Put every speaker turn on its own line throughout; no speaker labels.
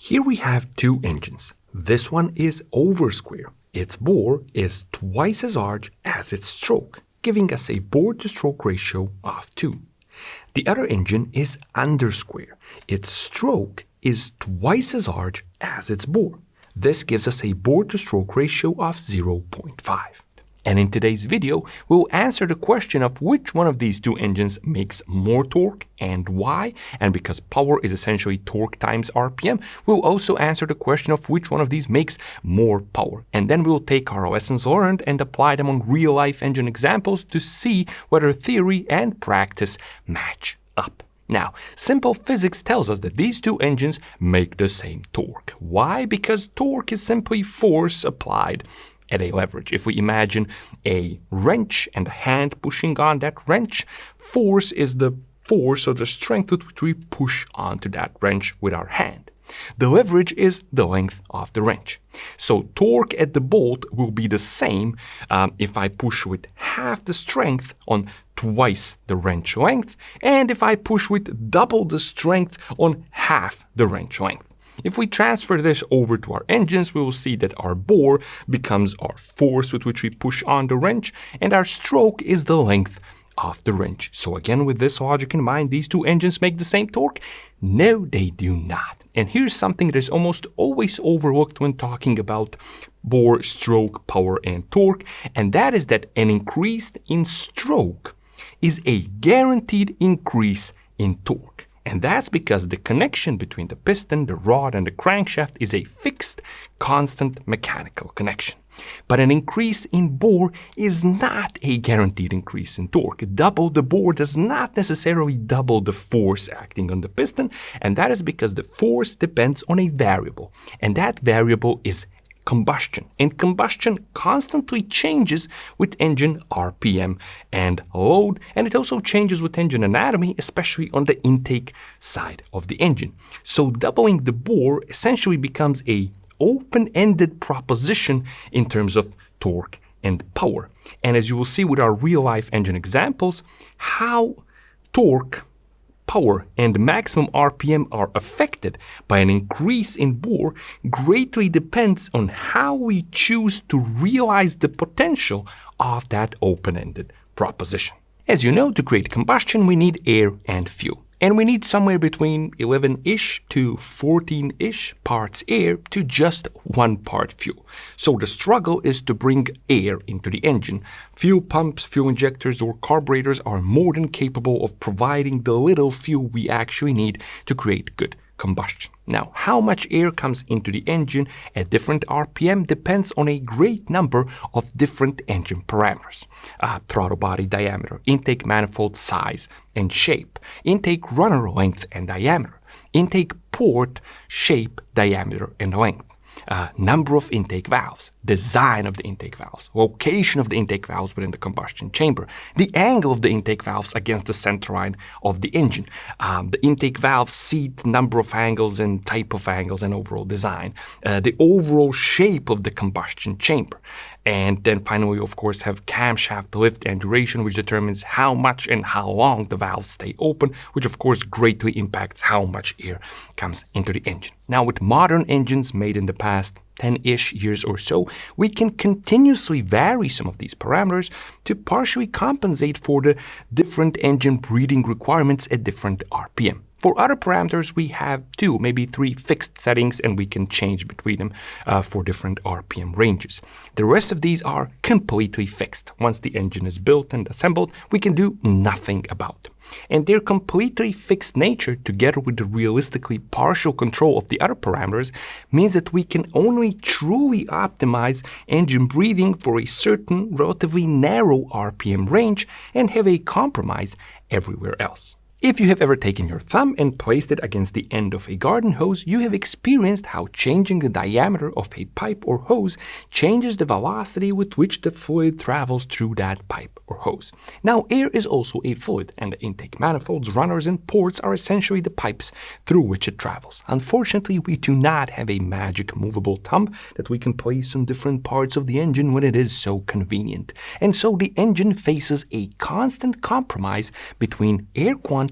Here we have two engines. This one is oversquare. Its bore is twice as large as its stroke, giving us a bore-to-stroke ratio of 2. The other engine is undersquare. Its stroke is twice as large as its bore. This gives us a bore-to-stroke ratio of 0.5. And in today's video, we'll answer the question of which one of these two engines makes more torque and why. And because power is essentially torque times RPM, we'll also answer the question of which one of these makes more power. And then we'll take our lessons learned and apply them on real-life engine examples to see whether theory and practice match up. Now, simple physics tells us that these two engines make the same torque. Why? Because torque is simply force applied at a leverage. If we imagine a wrench and a hand pushing on that wrench, force is the force or the strength with which we push onto that wrench with our hand. The leverage is the length of the wrench. So torque at the bolt will be the same if I push with half the strength on twice the wrench length, and if I push with double the strength on half the wrench length. If we transfer this over to our engines, we will see that our bore becomes our force with which we push on the wrench, and our stroke is the length of the wrench. So again, with this logic in mind, these two engines make the same torque? No, they do not. And here's something that is almost always overlooked when talking about bore, stroke, power, and torque, and that is that an increase in stroke is a guaranteed increase in torque. And that's because the connection between the piston, the rod, and the crankshaft is a fixed, constant mechanical connection. But an increase in bore is not a guaranteed increase in torque. Double the bore does not necessarily double the force acting on the piston, and that is because the force depends on a variable, and that variable is combustion. And combustion constantly changes with engine RPM and load, and it also changes with engine anatomy, especially on the intake side of the engine. So doubling the bore essentially becomes a open-ended proposition in terms of torque and power. And as you will see with our real-life engine examples, how torque, power, and maximum RPM are affected by an increase in bore greatly depends on how we choose to realize the potential of that open-ended proposition. As you know, to create combustion, we need air and fuel. And we need somewhere between 11-ish to 14-ish parts air to just 1 part fuel. So the struggle is to bring air into the engine. Fuel pumps, fuel injectors, or carburetors are more than capable of providing the little fuel we actually need to create good combustion. Now, how much air comes into the engine at different RPM depends on a great number of different engine parameters. Throttle body diameter, intake manifold size and shape, intake runner length and diameter, intake port shape, diameter, and length. Number of intake valves, design of the intake valves, location of the intake valves within the combustion chamber, the angle of the intake valves against the center line of the engine, the intake valve seat, number of angles and type of angles and overall design, the overall shape of the combustion chamber. And then finally, of course, have camshaft lift and duration, which determines how much and how long the valves stay open, which of course greatly impacts how much air comes into the engine. Now, with modern engines made in the past 10-ish years or so, we can continuously vary some of these parameters to partially compensate for the different engine breathing requirements at different RPM. For other parameters, we have 2, maybe 3 fixed settings, and we can change between them for different RPM ranges. The rest of these are completely fixed. Once the engine is built and assembled, we can do nothing about them. And their completely fixed nature, together with the realistically partial control of the other parameters, means that we can only truly optimize engine breathing for a certain relatively narrow RPM range and have a compromise everywhere else. If you have ever taken your thumb and placed it against the end of a garden hose, you have experienced how changing the diameter of a pipe or hose changes the velocity with which the fluid travels through that pipe or hose. Now, air is also a fluid, and the intake manifolds, runners, and ports are essentially the pipes through which it travels. Unfortunately, we do not have a magic movable thumb that we can place on different parts of the engine when it is so convenient. And so the engine faces a constant compromise between air quantity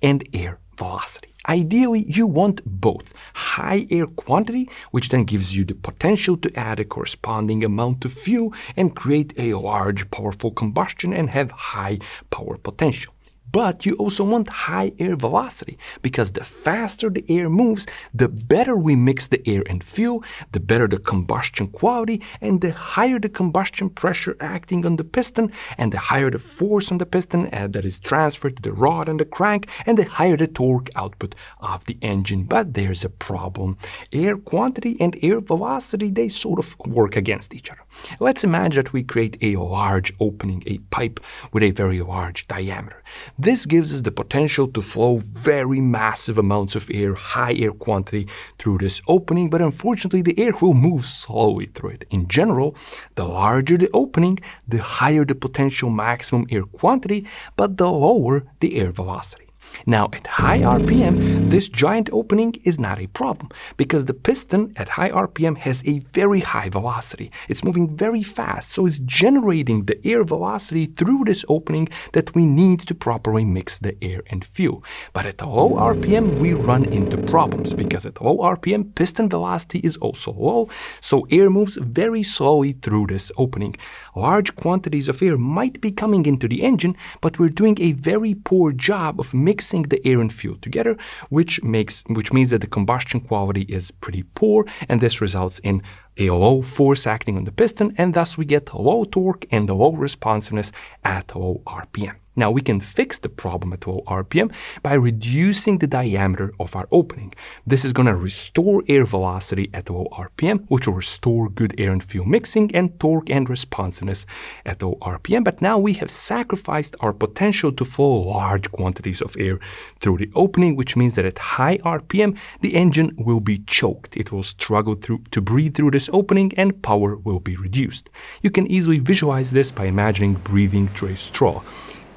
and air velocity. Ideally, you want both high air quantity, which then gives you the potential to add a corresponding amount of fuel and create a large, powerful combustion and have high power potential. But you also want high air velocity, because the faster the air moves, the better we mix the air and fuel, the better the combustion quality, and the higher the combustion pressure acting on the piston, and the higher the force on the piston that is transferred to the rod and the crank, and the higher the torque output of the engine. But there's a problem. Air quantity and air velocity, they sort of work against each other. Let's imagine that we create a large opening, a pipe with a very large diameter. This gives us the potential to flow very massive amounts of air, high air quantity, through this opening, but unfortunately the air will move slowly through it. In general, the larger the opening, the higher the potential maximum air quantity, but the lower the air velocity. Now, at high RPM, this giant opening is not a problem, because the piston at high RPM has a very high velocity. It's moving very fast, so it's generating the air velocity through this opening that we need to properly mix the air and fuel. But at low RPM, we run into problems, because at low RPM, piston velocity is also low, so air moves very slowly through this opening. Large quantities of air might be coming into the engine, but we're doing a very poor job of mixing the air and fuel together, which means that the combustion quality is pretty poor, and this results in a low force acting on the piston, and thus we get low torque and low responsiveness at low RPM. Now, we can fix the problem at low RPM by reducing the diameter of our opening. This is going to restore air velocity at low RPM, which will restore good air and fuel mixing and torque and responsiveness at low RPM. But now we have sacrificed our potential to flow large quantities of air through the opening, which means that at high RPM, the engine will be choked. It will struggle to breathe through this opening, and power will be reduced. You can easily visualize this by imagining breathing through a straw.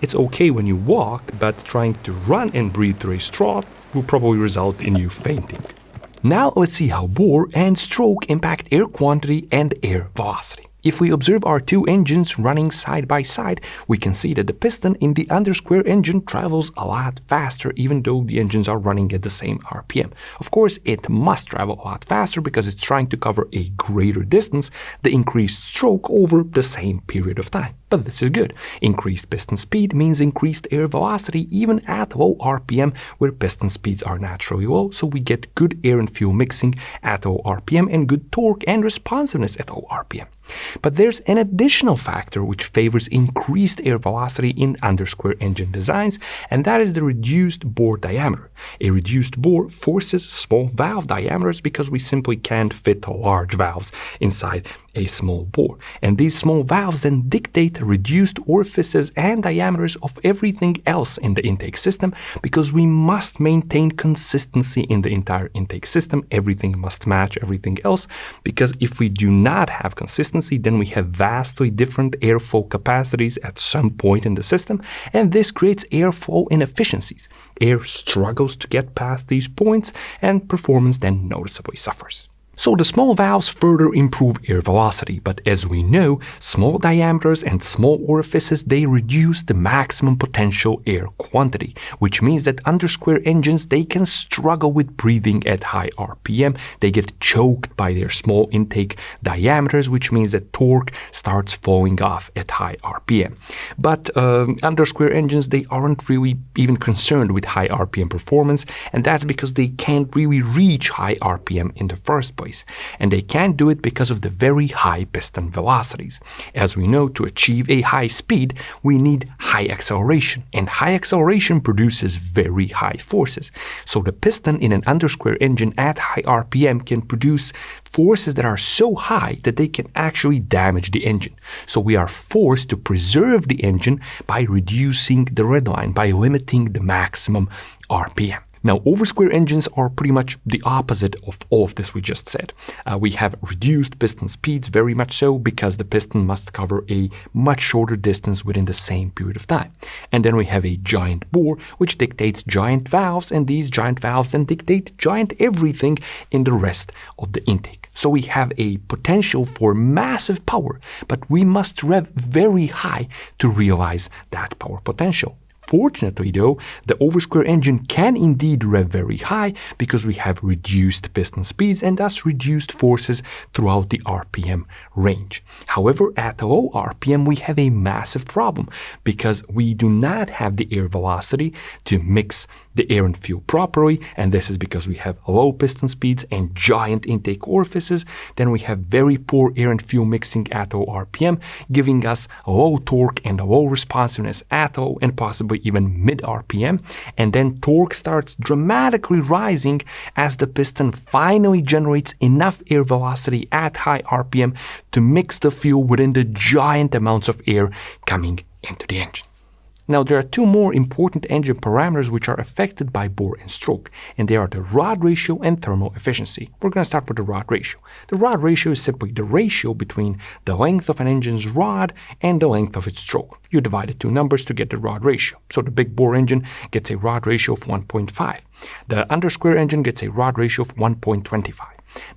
It's okay when you walk, but trying to run and breathe through a straw will probably result in you fainting. Now let's see how bore and stroke impact air quantity and air velocity. If we observe our two engines running side by side, we can see that the piston in the undersquare engine travels a lot faster, even though the engines are running at the same RPM. Of course, it must travel a lot faster because it's trying to cover a greater distance, the increased stroke over the same period of time. But this is good. Increased piston speed means increased air velocity even at low RPM, where piston speeds are naturally low, so we get good air and fuel mixing at low RPM and good torque and responsiveness at low RPM. But there's an additional factor which favors increased air velocity in undersquare engine designs, and that is the reduced bore diameter. A reduced bore forces small valve diameters because we simply can't fit large valves inside a small bore. And these small valves then dictate reduced orifices and diameters of everything else in the intake system, because we must maintain consistency in the entire intake system. Everything must match everything else, because if we do not have consistency, then we have vastly different airflow capacities at some point in the system, and this creates airflow inefficiencies. Air struggles to get past these points, and performance then noticeably suffers. So the small valves further improve air velocity, but as we know, small diameters and small orifices, they reduce the maximum potential air quantity, which means that undersquare engines, they can struggle with breathing at high RPM. They get choked by their small intake diameters, which means that torque starts falling off at high RPM. But undersquare engines, they aren't really even concerned with high RPM performance, and that's because they can't really reach high RPM in the first place. And they can't do it because of the very high piston velocities. As we know, to achieve a high speed, we need high acceleration, and high acceleration produces very high forces. So the piston in an undersquare engine at high RPM can produce forces that are so high that they can actually damage the engine. So we are forced to preserve the engine by reducing the red line, by limiting the maximum RPM. Now, oversquare engines are pretty much the opposite of all of this we just said. We have reduced piston speeds, very much so, because the piston must cover a much shorter distance within the same period of time. And then we have a giant bore, which dictates giant valves, and these giant valves then dictate giant everything in the rest of the intake. So we have a potential for massive power, but we must rev very high to realize that power potential. Fortunately though, the oversquare engine can indeed rev very high because we have reduced piston speeds and thus reduced forces throughout the RPM range. However, at low RPM we have a massive problem because we do not have the air velocity to mix the air and fuel properly, and this is because we have low piston speeds and giant intake orifices. Then we have very poor air and fuel mixing at low RPM, giving us low torque and low responsiveness at low and possibly even mid RPM, and then torque starts dramatically rising as the piston finally generates enough air velocity at high RPM to mix the fuel within the giant amounts of air coming into the engine. Now, there are two more important engine parameters which are affected by bore and stroke, and they are the rod ratio and thermal efficiency. We're going to start with the rod ratio. The rod ratio is simply the ratio between the length of an engine's rod and the length of its stroke. You divide the two numbers to get the rod ratio. So the big bore engine gets a rod ratio of 1.5. The undersquare engine gets a rod ratio of 1.25.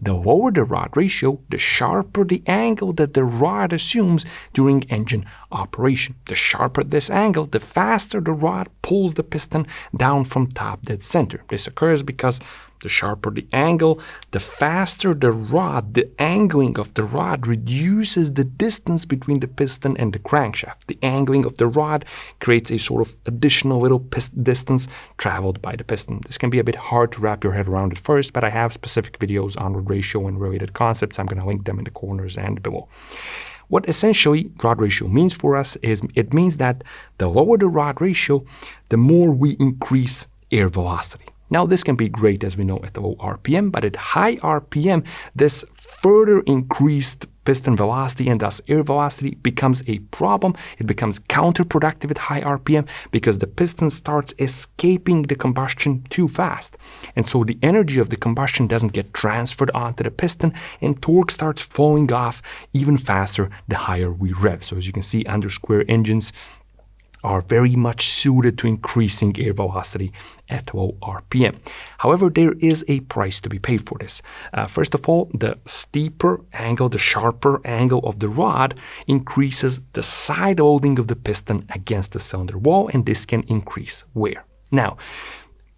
The lower the rod ratio, the sharper the angle that the rod assumes during engine operation. The sharper this angle, the faster the rod pulls the piston down from top dead center. This occurs because the sharper the angle, the faster the rod, the angling of the rod reduces the distance between the piston and the crankshaft. The angling of the rod creates a sort of additional little distance traveled by the piston. This can be a bit hard to wrap your head around at first, but I have specific videos on rod ratio and related concepts. I'm going to link them in the corners and below. What essentially rod ratio means for us is it means that the lower the rod ratio, the more we increase air velocity. Now, this can be great, as we know, at low RPM, but at high RPM, this further increased piston velocity and thus air velocity becomes a problem. It becomes counterproductive at high RPM because the piston starts escaping the combustion too fast. And so the energy of the combustion doesn't get transferred onto the piston and torque starts falling off even faster the higher we rev. So as you can see, undersquare engines are very much suited to increasing air velocity at low RPM. However, there is a price to be paid for this. First of all, the steeper angle, the sharper angle of the rod increases the side loading of the piston against the cylinder wall, and this can increase wear. Now,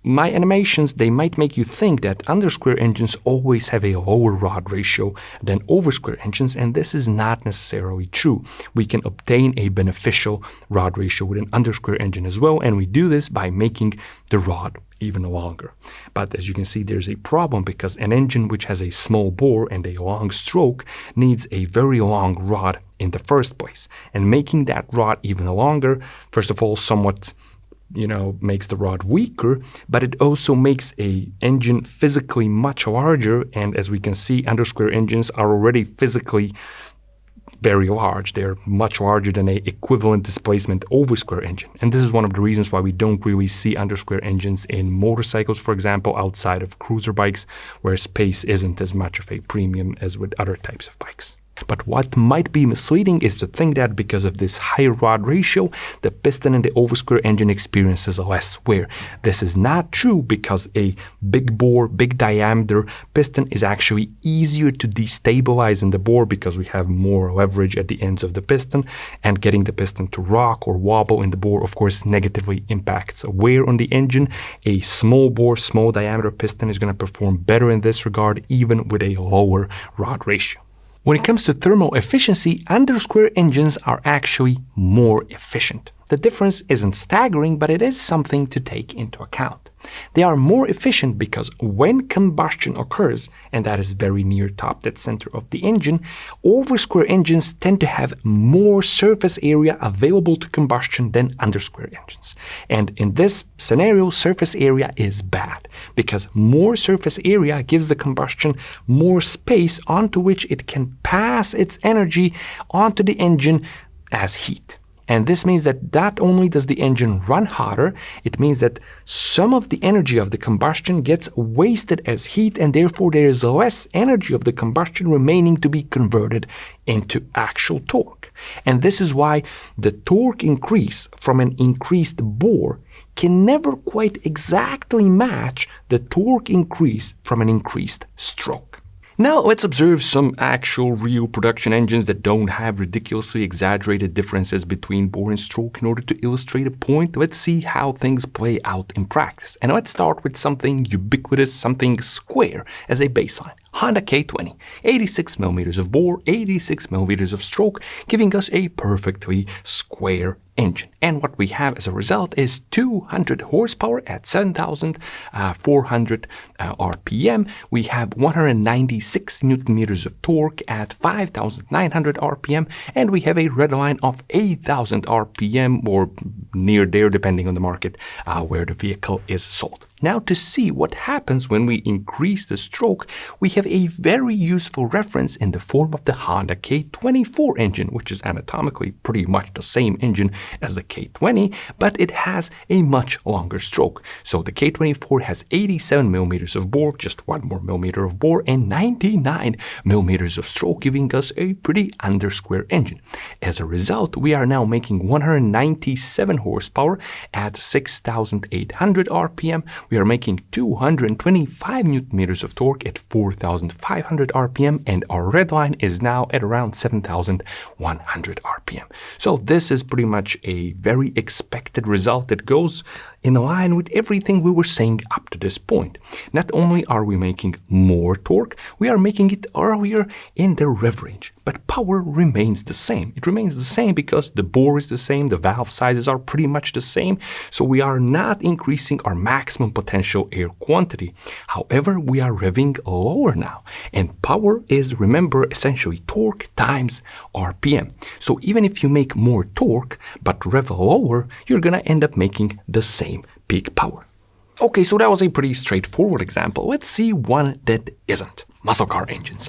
my animations, they might make you think that undersquare engines always have a lower rod ratio than oversquare engines, and this is not necessarily true. We can obtain a beneficial rod ratio with an undersquare engine as well, and we do this by making the rod even longer. But as you can see, there's a problem because an engine which has a small bore and a long stroke needs a very long rod in the first place. And making that rod even longer, first of all, somewhat makes the rod weaker, but it also makes a engine physically much larger. And as we can see, undersquare engines are already physically very large. They're much larger than an equivalent displacement oversquare engine. And this is one of the reasons why we don't really see undersquare engines in motorcycles, for example, outside of cruiser bikes, where space isn't as much of a premium as with other types of bikes. But what might be misleading is to think that because of this higher rod ratio, the piston in the oversquare engine experiences less wear. This is not true because a big bore, big diameter piston is actually easier to destabilize in the bore because we have more leverage at the ends of the piston, and getting the piston to rock or wobble in the bore, of course, negatively impacts wear on the engine. A small bore, small diameter piston is going to perform better in this regard, even with a lower rod ratio. When it comes to thermal efficiency, undersquare engines are actually more efficient. The difference isn't staggering, but it is something to take into account. They are more efficient because when combustion occurs, and that is very near top dead center of the engine, oversquare engines tend to have more surface area available to combustion than undersquare engines. And in this scenario, surface area is bad because more surface area gives the combustion more space onto which it can pass its energy onto the engine as heat. And this means that not only does the engine run hotter, it means that some of the energy of the combustion gets wasted as heat, and therefore there is less energy of the combustion remaining to be converted into actual torque. And this is why the torque increase from an increased bore can never quite exactly match the torque increase from an increased stroke. Now let's observe some actual real production engines that don't have ridiculously exaggerated differences between bore and stroke in order to illustrate a point. Let's see how things play out in practice. And let's start with something ubiquitous, something square as a baseline. Honda K20, 86 millimeters of bore, 86 millimeters of stroke, giving us a perfectly square engine. And what we have as a result is 200 horsepower at 7,400 RPM. We have 196 newton meters of torque at 5,900 RPM, and we have a red line of 8,000 RPM or near there, depending on the market where the vehicle is sold. Now, to see what happens when we increase the stroke, we have a very useful reference in the form of the Honda K24 engine, which is anatomically pretty much the same engine as the K20, but it has a much longer stroke. So the K24 has 87 millimeters of bore, just one more millimeter of bore, and 99 millimeters of stroke, giving us a pretty undersquare engine. As a result, we are now making 197 horsepower at 6,800 RPM. We are making 225 newton meters of torque at 4,500 RPM, and our red line is now at around 7,100 RPM. So this is pretty much a very expected result that goes in line with everything we were saying up to this point. Not only are we making more torque, we are making it earlier in the rev range, but power remains the same. It remains the same because the bore is the same, the valve sizes are pretty much the same, so we are not increasing our maximum potential air quantity. However, we are revving lower now, and power is, remember, essentially torque times RPM. So even if you make more torque but rev lower, you're gonna end up making the same peak power. Okay, so that was a pretty straightforward example. Let's see one that isn't. Muscle car engines.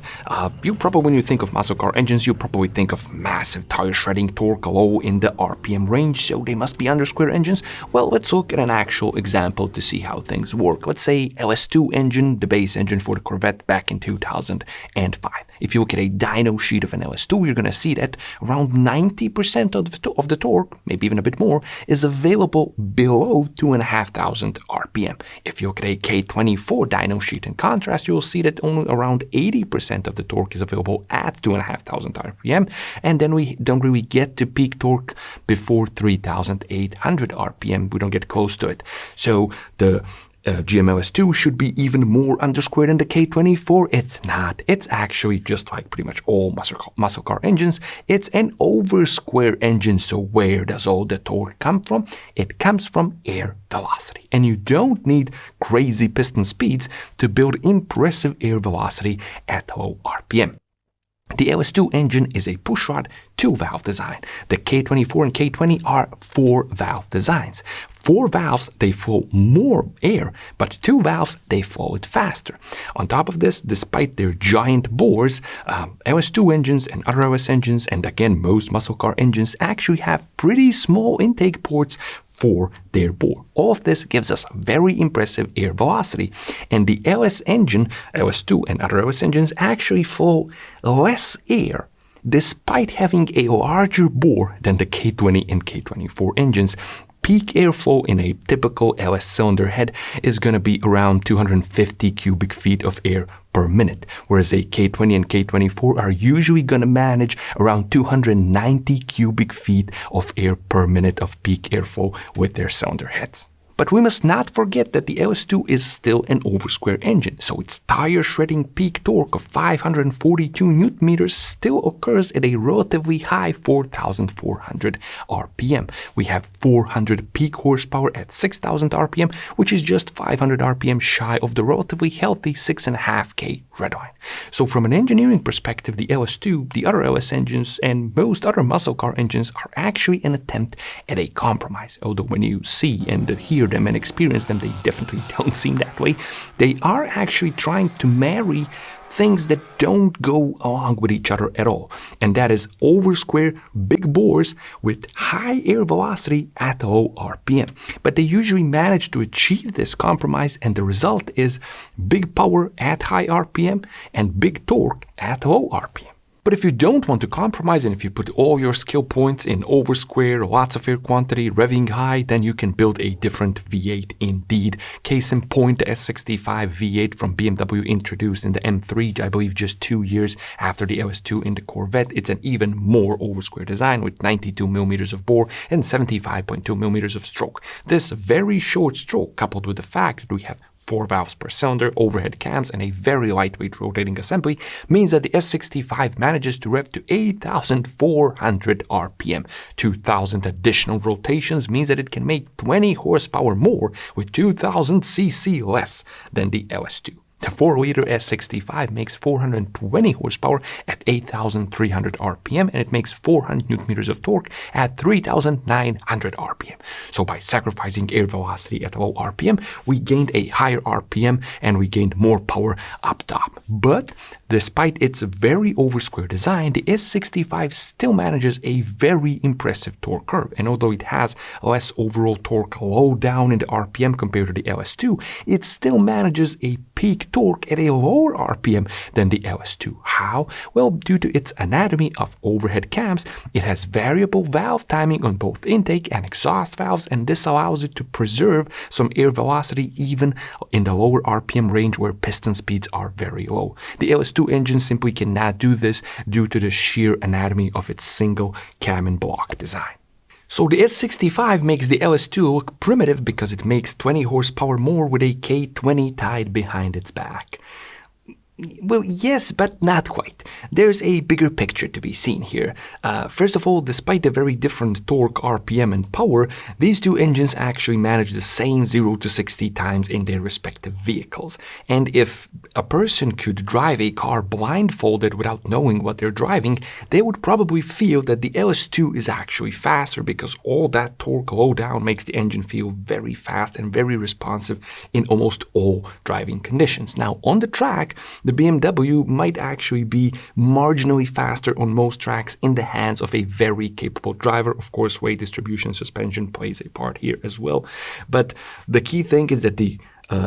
When you think of muscle car engines, you probably think of massive tire shredding torque low in the RPM range, so they must be undersquare engines. Well, let's look at an actual example to see how things work. Let's say LS2 engine, the base engine for the Corvette back in 2005. If you look at a dyno sheet of an LS2, you're going to see that around 90% of the torque, maybe even a bit more, is available below 2,500 RPM. If you look at a K24 dyno sheet in contrast, you will see that only around 80% of the torque is available at 2,500 RPM, and then we don't really get to peak torque before 3,800 RPM. We don't get close to it. So the GMLS2 should be even more undersquare than the K24. It's not. It's actually just like pretty much all muscle car engines. It's an oversquare engine. So where does all the torque come from? It comes from air velocity. And you don't need crazy piston speeds to build impressive air velocity at low RPM. The LS2 engine is a pushrod 2-valve design. The K24 and K20 are 4-valve designs. 4 valves, they flow more air, but 2 valves, they flow it faster. On top of this, despite their giant bores, LS2 engines and other LS engines, and again most muscle car engines, actually have pretty small intake ports for their bore. All of this gives us very impressive air velocity, and the LS engine, LS2 and other LS engines actually flow less air despite having a larger bore than the K20 and K24 engines. Peak airflow in a typical LS cylinder head is going to be around 250 cubic feet of air per minute, whereas a K20 and K24 are usually going to manage around 290 cubic feet of air per minute of peak airflow with their cylinder heads. But we must not forget that the LS2 is still an oversquare engine, so its tire shredding peak torque of 542 newton meters still occurs at a relatively high 4,400 RPM. We have 400 peak horsepower at 6,000 RPM, which is just 500 RPM shy of the relatively healthy 6.5K redline. So from an engineering perspective, the LS2, the other LS engines, and most other muscle car engines are actually an attempt at a compromise. Although when you see and hear them and experience them, they definitely don't seem that way. They are actually trying to marry things that don't go along with each other at all. And that is oversquare big bores with high air velocity at low RPM. But they usually manage to achieve this compromise, and the result is big power at high RPM and big torque at low RPM. But if you don't want to compromise and if you put all your skill points in oversquare, lots of air quantity, revving high, then you can build a different V8 indeed. Case in point, the S65 V8 from BMW introduced in the M3, I believe just 2 years after the LS2 in the Corvette. It's an even more oversquare design with 92 millimeters of bore and 75.2 millimeters of stroke. This very short stroke, coupled with the fact that we have 4 valves per cylinder, overhead cams, and a very lightweight rotating assembly, means that the S65 manages to rev to 8,400 RPM. 2,000 additional rotations means that it can make 20 horsepower more with 2,000 cc less than the LS2. The 4-liter S65 makes 420 horsepower at 8,300 RPM, and it makes 400 Nm of torque at 3,900 RPM. So by sacrificing air velocity at low RPM, we gained a higher RPM and we gained more power up top. But despite its very oversquare design, the S65 still manages a very impressive torque curve. And although it has less overall torque low down in the RPM compared to the LS2, it still manages a peak torque at a lower RPM than the LS2. How? Well, due to its anatomy of overhead cams, it has variable valve timing on both intake and exhaust valves, and this allows it to preserve some air velocity even in the lower RPM range where piston speeds are very low. The LS2 engine simply cannot do this due to the sheer anatomy of its single cam and block design. So the S65 makes the LS2 look primitive because it makes 20 horsepower more with a K20 tied behind its back. Well, yes, but not quite. There's a bigger picture to be seen here. First of all, despite the very different torque, RPM, and power, these two engines actually manage the same 0 to 60 times in their respective vehicles. And if a person could drive a car blindfolded without knowing what they're driving, they would probably feel that the LS2 is actually faster because all that torque low down makes the engine feel very fast and very responsive in almost all driving conditions. Now, on the track, the BMW might actually be marginally faster on most tracks in the hands of a very capable driver. Of course, weight distribution, suspension plays a part here as well. But the key thing is that the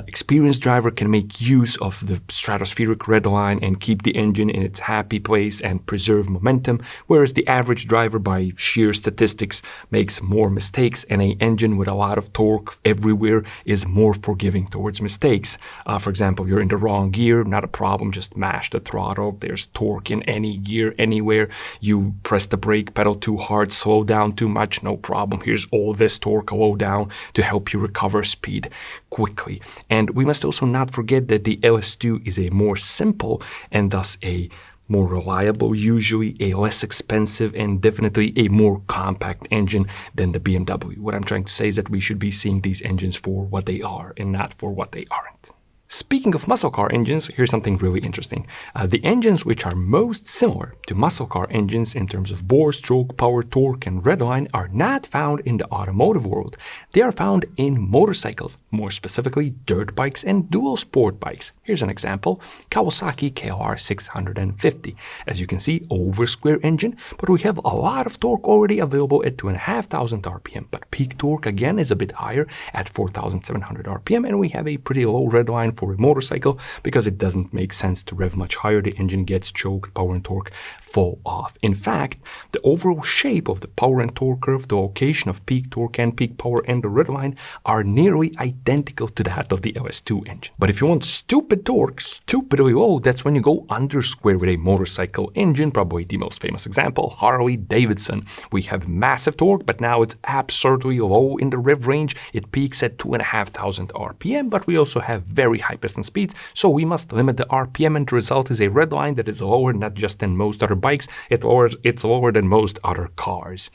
experienced driver can make use of the stratospheric red line and keep the engine in its happy place and preserve momentum, whereas the average driver, by sheer statistics, makes more mistakes, and an engine with a lot of torque everywhere is more forgiving towards mistakes. For example, you're in the wrong gear, not a problem, just mash the throttle. There's torque in any gear, anywhere. You press the brake pedal too hard, slow down too much, no problem. Here's all this torque low down to help you recover speed quickly. And we must also not forget that the LS2 is a more simple and thus a more reliable, usually a less expensive, and definitely a more compact engine than the BMW. What I'm trying to say is that we should be seeing these engines for what they are and not for what they aren't. Speaking of muscle car engines, here's something really interesting. The engines which are most similar to muscle car engines in terms of bore, stroke, power, torque, and redline are not found in the automotive world. They are found in motorcycles, more specifically dirt bikes and dual sport bikes. Here's an example, Kawasaki KLR 650. As you can see, oversquare engine, but we have a lot of torque already available at 2,500 RPM, but peak torque again is a bit higher at 4,700 RPM, and we have a pretty low redline for a motorcycle because it doesn't make sense to rev much higher. The engine gets choked, power and torque fall off. In fact, the overall shape of the power and torque curve, the location of peak torque and peak power, and the redline are nearly identical to that of the LS2 engine. But if you want stupid torque, stupidly low, that's when you go undersquare with a motorcycle engine. Probably the most famous example, Harley Davidson. We have massive torque, but now it's absurdly low in the rev range. It peaks at 2,500 RPM, but we also have very high piston speeds, so we must limit the RPM, and the result is a redline that is lower not just than most other bikes, it's lower than most other cars.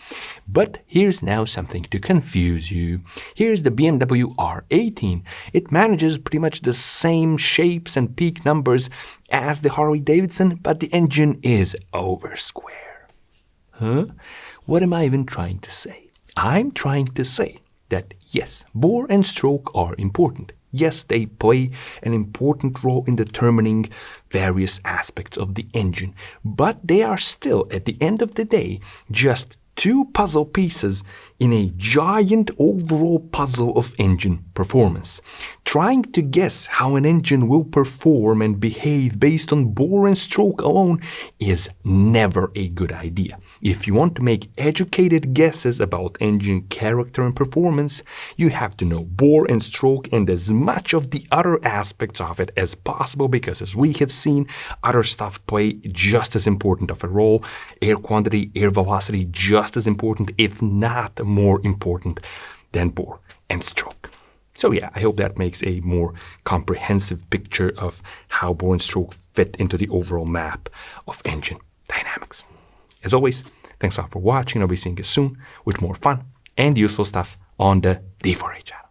But here's now something to confuse you. Here's the BMW R18. It manages pretty much the same shapes and peak numbers as the Harley Davidson, but the engine is oversquare. Huh? What am I even trying to say? I'm trying to say that yes, bore and stroke are important. Yes, they play an important role in determining various aspects of the engine, but they are still, at the end of the day, just two puzzle pieces in a giant overall puzzle of engine performance. Trying to guess how an engine will perform and behave based on bore and stroke alone is never a good idea. If you want to make educated guesses about engine character and performance, you have to know bore and stroke and as much of the other aspects of it as possible, because as we have seen, other stuff play just as important of a role. Air quantity, air velocity, just as important, if not more important than bore and stroke. So yeah, I hope that makes a more comprehensive picture of how bore and stroke fit into the overall map of engine dynamics. As always, thanks a lot for watching. I'll be seeing you soon with more fun and useful stuff on the D4A channel.